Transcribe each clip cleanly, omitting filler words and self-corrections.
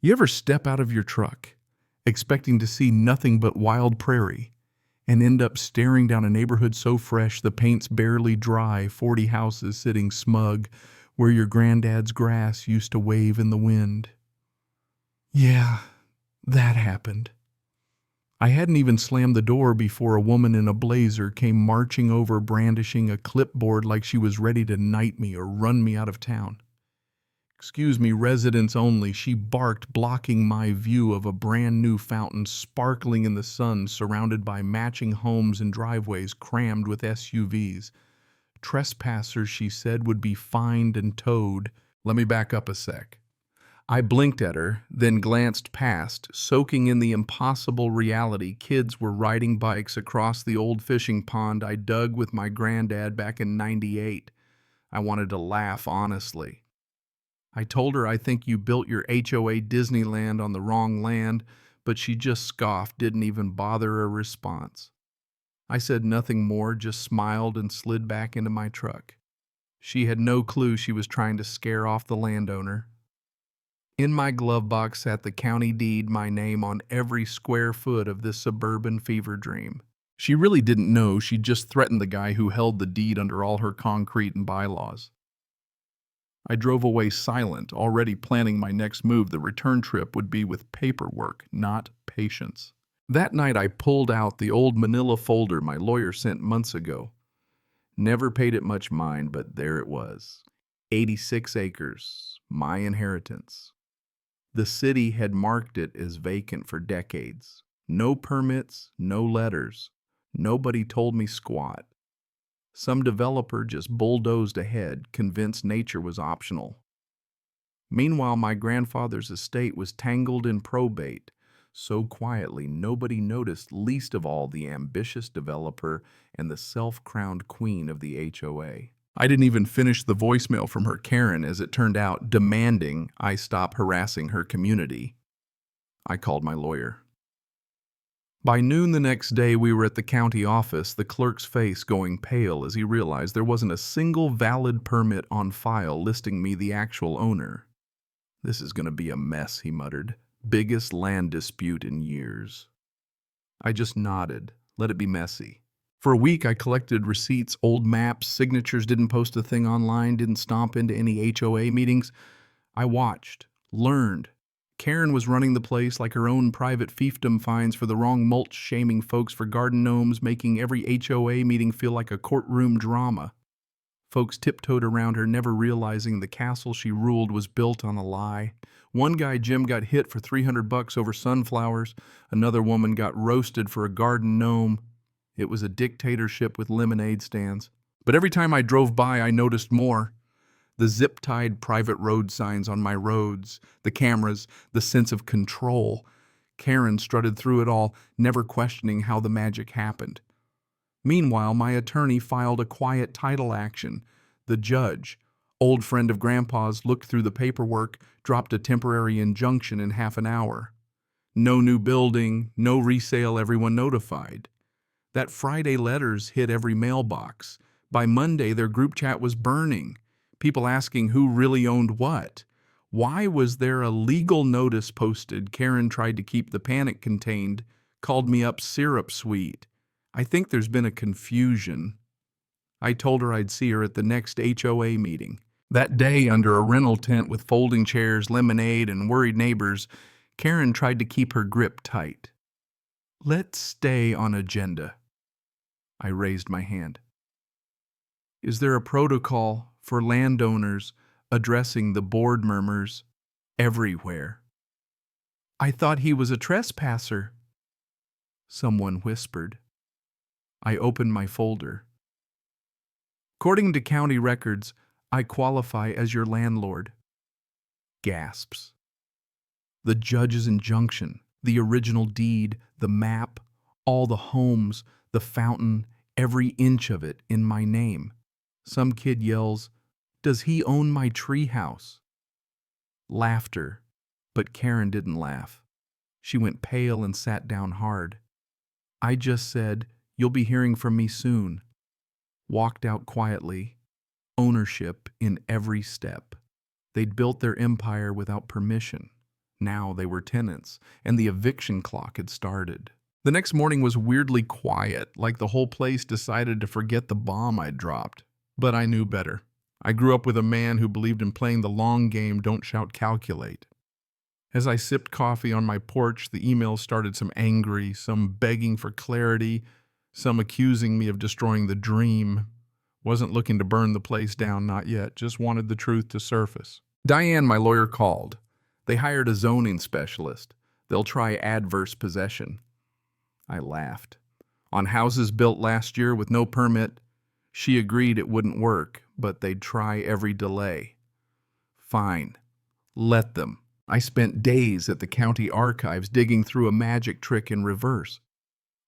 You ever step out of your truck, expecting to see nothing but wild prairie, and end up staring down a neighborhood so fresh the paint's barely dry, 40 houses sitting smug where your granddad's grass used to wave in the wind? Yeah, that happened. I hadn't even slammed the door before a woman in a blazer came marching over brandishing a clipboard like she was ready to knight me or run me out of town. "Excuse me, residents only," she barked, blocking my view of a brand new fountain sparkling in the sun surrounded by matching homes and driveways crammed with SUVs. Trespassers, she said, would be fined and towed. Let me back up a sec. I blinked at her, then glanced past, soaking in the impossible reality kids were riding bikes across the old fishing pond I dug with my granddad back in '98. I wanted to laugh honestly. I told her I think you built your HOA Disneyland on the wrong land, but she just scoffed, didn't even bother a response. I said nothing more, just smiled and slid back into my truck. She had no clue she was trying to scare off the landowner. In my glove box sat the county deed, my name on every square foot of this suburban fever dream. She really didn't know she'd just threatened the guy who held the deed under all her concrete and bylaws. I drove away silent, already planning my next move. The return trip would be with paperwork, not patience. That night I pulled out the old manila folder my lawyer sent months ago. Never paid it much mind, but there it was. 86 acres, my inheritance. The city had marked it as vacant for decades. No permits, no letters. Nobody told me squat. Some developer just bulldozed ahead, convinced nature was optional. Meanwhile, my grandfather's estate was tangled in probate, so quietly nobody noticed, least of all the ambitious developer and the self-crowned queen of the HOA. I didn't even finish the voicemail from her Karen, as it turned out, demanding I stop harassing her community. I called my lawyer. By noon the next day, we were at the county office, the clerk's face going pale as he realized there wasn't a single valid permit on file listing me the actual owner. "This is going to be a mess," he muttered. "Biggest land dispute in years." I just nodded. Let it be messy. For a week, I collected receipts, old maps, signatures, didn't post a thing online, didn't stomp into any HOA meetings. I watched, learned. Karen was running the place like her own private fiefdom, fines for the wrong mulch, shaming folks for garden gnomes, making every HOA meeting feel like a courtroom drama. Folks tiptoed around her, never realizing the castle she ruled was built on a lie. One guy, Jim, got hit for $300 over sunflowers. Another woman got roasted for a garden gnome. It was a dictatorship with lemonade stands. But every time I drove by, I noticed more. The zip-tied private road signs on my roads, the cameras, the sense of control. Karen strutted through it all, never questioning how the magic happened. Meanwhile, my attorney filed a quiet title action. The judge, old friend of Grandpa's, looked through the paperwork, dropped a temporary injunction in half an hour. No new building, no resale, everyone notified. That Friday letters hit every mailbox. By Monday, their group chat was burning. People asking who really owned what. Why was there a legal notice posted? Karen tried to keep the panic contained, called me up syrup sweet. I think there's been a confusion. I told her I'd see her at the next HOA meeting. That day, under a rental tent with folding chairs, lemonade, and worried neighbors, Karen tried to keep her grip tight. "Let's stay on agenda." I raised my hand. "Is there a protocol for landowners addressing the board murmurs everywhere?" "I thought he was a trespasser," someone whispered. I opened my folder. "According to county records, I qualify as your landlord." Gasps. The judge's injunction, the original deed, the map, all the homes, the fountain, every inch of it in my name. Some kid yells, "Does he own my treehouse?" Laughter, but Karen didn't laugh. She went pale and sat down hard. I just said, "You'll be hearing from me soon." Walked out quietly. Ownership in every step. They'd built their empire without permission. Now they were tenants, and the eviction clock had started. The next morning was weirdly quiet, like the whole place decided to forget the bomb I'd dropped. But I knew better. I grew up with a man who believed in playing the long game, don't shout, calculate. As I sipped coffee on my porch, the emails started, some angry, some begging for clarity, some accusing me of destroying the dream. Wasn't looking to burn the place down, not yet, just wanted the truth to surface. Diane, my lawyer, called. They hired a zoning specialist. They'll try adverse possession. I laughed. On houses built last year with no permit, she agreed it wouldn't work, but they'd try every delay. Fine. Let them. I spent days at the county archives digging through a magic trick in reverse.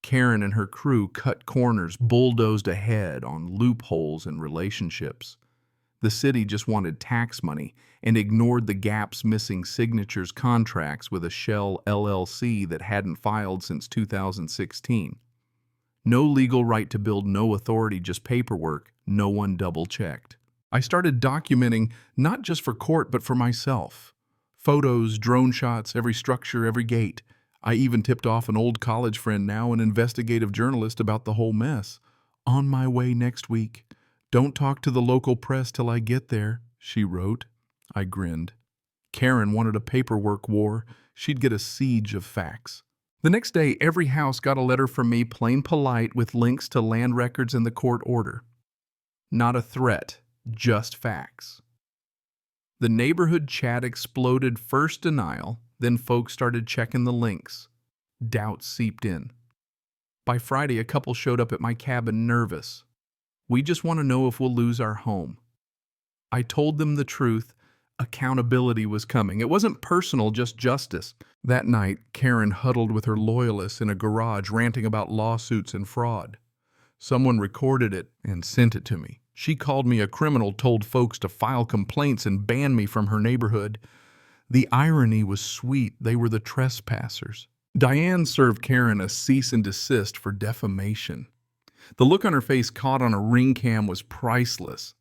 Karen and her crew cut corners, bulldozed ahead on loopholes and relationships. The city just wanted tax money and ignored the gaps, missing signatures, contracts with a shell LLC that hadn't filed since 2016. No legal right to build, no authority, just paperwork. No one double-checked. I started documenting, not just for court, but for myself. Photos, drone shots, every structure, every gate. I even tipped off an old college friend, now an investigative journalist, about the whole mess. On my way next week. Don't talk to the local press till I get there, she wrote. I grinned. Karen wanted a paperwork war. She'd get a siege of facts. The next day, every house got a letter from me, plain polite, with links to land records and the court order. Not a threat, just facts. The neighborhood chat exploded, first denial, then folks started checking the links. Doubt seeped in. By Friday, a couple showed up at my cabin nervous. We just want to know if we'll lose our home. I told them the truth. Accountability was coming. It wasn't personal, just justice. That night, Karen huddled with her loyalists in a garage, ranting about lawsuits and fraud. Someone recorded it and sent it to me. She called me a criminal, told folks to file complaints and ban me from her neighborhood. The irony was sweet. They were the trespassers. Diane served Karen a cease and desist for defamation. The look on her face, caught on a ring cam, was priceless.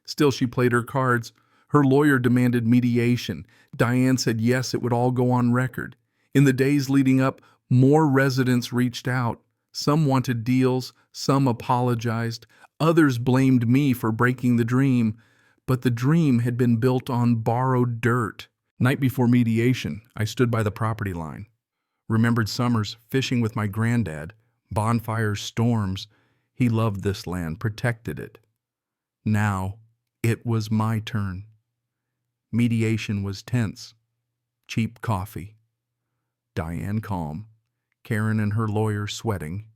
Still, she played her cards. Her lawyer demanded mediation. Diane said yes, it would all go on record. In the days leading up, more residents reached out. Some wanted deals, some apologized, others blamed me for breaking the dream, but the dream had been built on borrowed dirt. Night before mediation, I stood by the property line. Remembered summers, fishing with my granddad, bonfires, storms. He loved this land, protected it. Now, it was my turn. Mediation was tense. Cheap coffee. Diane calm. Karen and her lawyer sweating.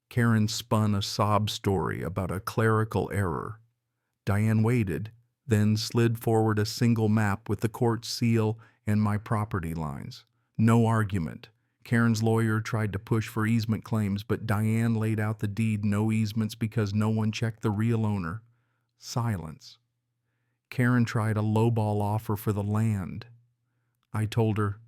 Karen spun a sob story about a clerical error. Diane waited, then slid forward a single map with the court seal and my property lines. No argument. Karen's lawyer tried to push for easement claims, but Diane laid out the deed, no easements because no one checked the real owner. Silence. Karen tried a lowball offer for the land. I told her,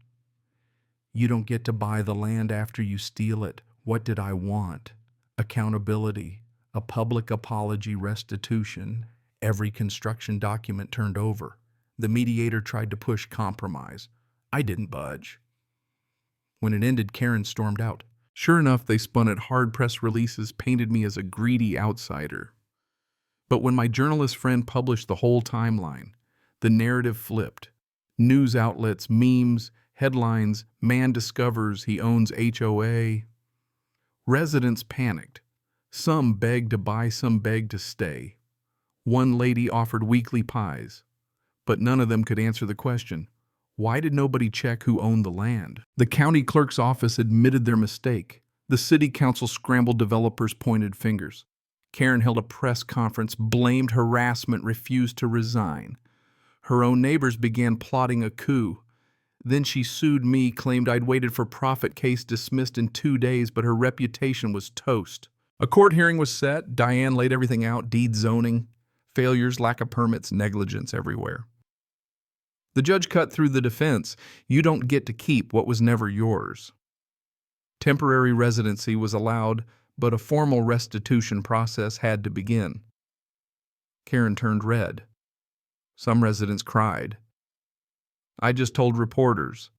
"You don't get to buy the land after you steal it." What did I want? Accountability, a public apology, restitution, every construction document turned over. The mediator tried to push compromise. I didn't budge. When it ended, Karen stormed out. Sure enough, they spun at hard-press releases, painted me as a greedy outsider. But when my journalist friend published the whole timeline, the narrative flipped. News outlets, memes, headlines, man discovers he owns HOA. Residents panicked. Some begged to buy, some begged to stay. One lady offered weekly pies, but none of them could answer the question, why did nobody check who owned the land? The county clerk's office admitted their mistake. The city council scrambled, developers pointed fingers. Karen held a press conference, blamed harassment, refused to resign. Her own neighbors began plotting a coup. Then she sued me, claimed I'd waited for profit, case dismissed in 2 days, but her reputation was toast. A court hearing was set. Diane laid everything out, deed zoning, failures, lack of permits, negligence everywhere. The judge cut through the defense. You don't get to keep what was never yours. Temporary residency was allowed, but a formal restitution process had to begin. Karen turned red. Some residents cried. I just told reporters.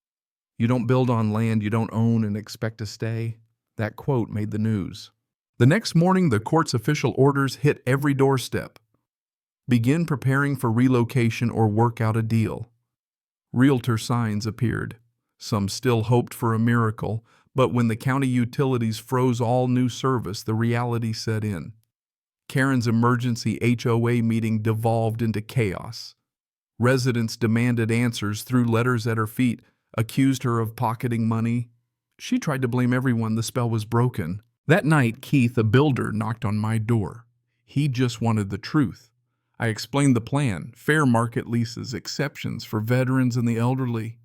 You don't build on land you don't own and expect to stay. That quote made the news. The next morning, the court's official orders hit every doorstep. Begin preparing for relocation or work out a deal. Realtor signs appeared. Some still hoped for a miracle, but when the county utilities froze all new service, the reality set in. Karen's emergency HOA meeting devolved into chaos. Residents demanded answers, threw letters at her feet, accused her of pocketing money. She tried to blame everyone. The spell was broken. That night, Keith, a builder, knocked on my door. He just wanted the truth. I explained the plan, fair market leases, exceptions for veterans and the elderly.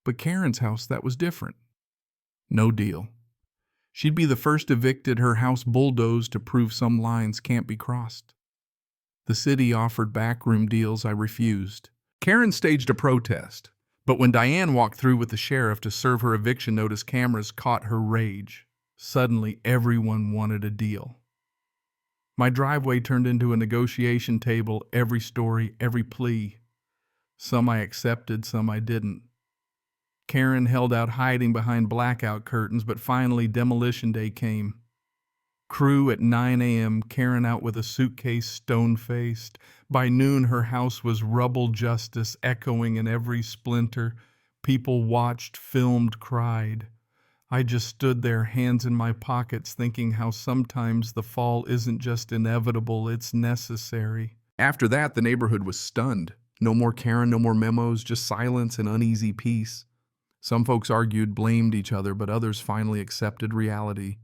But Karen's house, that was different. No deal. She'd be the first evicted, her house bulldozed to prove some lines can't be crossed. The city offered backroom deals. I refused. Karen staged a protest, but when Diane walked through with the sheriff to serve her eviction notice, cameras caught her rage. Suddenly, everyone wanted a deal. My driveway turned into a negotiation table, every story, every plea. Some I accepted, some I didn't. Karen held out hiding behind blackout curtains, but finally demolition day came. Crew at 9 a.m., Karen out with a suitcase, stone-faced. By noon, her house was rubble justice echoing in every splinter. People watched, filmed, cried. I just stood there, hands in my pockets, thinking how sometimes the fall isn't just inevitable, it's necessary. After that, the neighborhood was stunned. No more Karen, no more memos, just silence and uneasy peace. Some folks argued, blamed each other, but others finally accepted reality.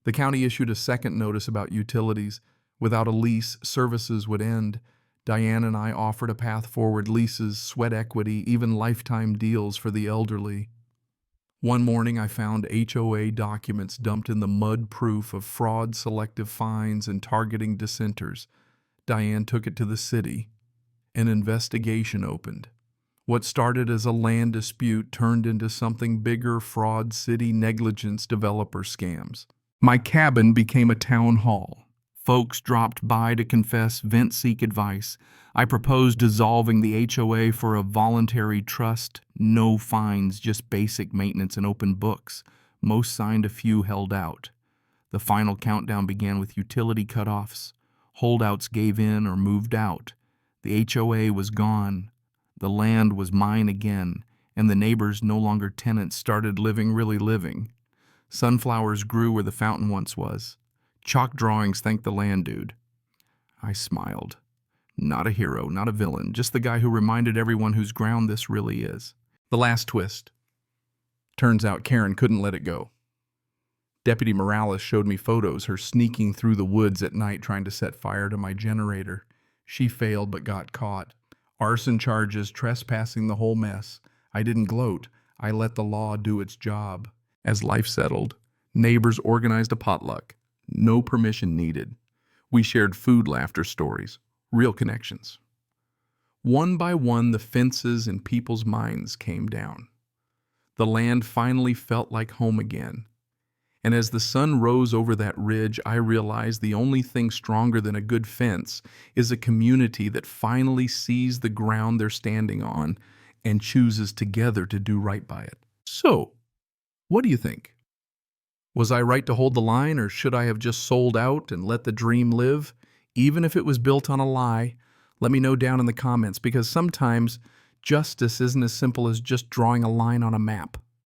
The county issued a second notice about utilities. Without a lease, services would end. Diane and I offered a path forward: leases, sweat equity, even lifetime deals for the elderly. One morning, I found HOA documents dumped in the mud, proof of fraud, selective fines, and targeting dissenters. Diane took it to the city. An investigation opened. What started as a land dispute turned into something bigger: fraud, city negligence, developer scams. My cabin became a town hall. Folks dropped by to confess, vent, seek advice. I proposed dissolving the HOA for a voluntary trust. No fines, just basic maintenance and open books. Most signed, a few held out. The final countdown began with utility cutoffs. Holdouts gave in or moved out. The HOA was gone. The land was mine again, and the neighbors, no longer tenants, started really living. Sunflowers grew where the fountain once was. Chalk drawings thanked the land dude. I smiled. Not a hero, not a villain, just the guy who reminded everyone whose ground this really is. The last twist. Turns out Karen couldn't let it go. Deputy Morales showed me photos, her sneaking through the woods at night trying to set fire to my generator. She failed but got caught. Arson charges, trespassing, the whole mess. I didn't gloat. I let the law do its job. As life settled, neighbors organized a potluck. No permission needed. We shared food, laughter, stories, real connections. One by one, the fences in people's minds came down. The land finally felt like home again. And as the sun rose over that ridge, I realized the only thing stronger than a good fence is a community that finally sees the ground they're standing on and chooses together to do right by it. So, what do you think? Was I right to hold the line, or should I have just sold out and let the dream live? Even if it was built on a lie, let me know down in the comments, because sometimes justice isn't as simple as just drawing a line on a map.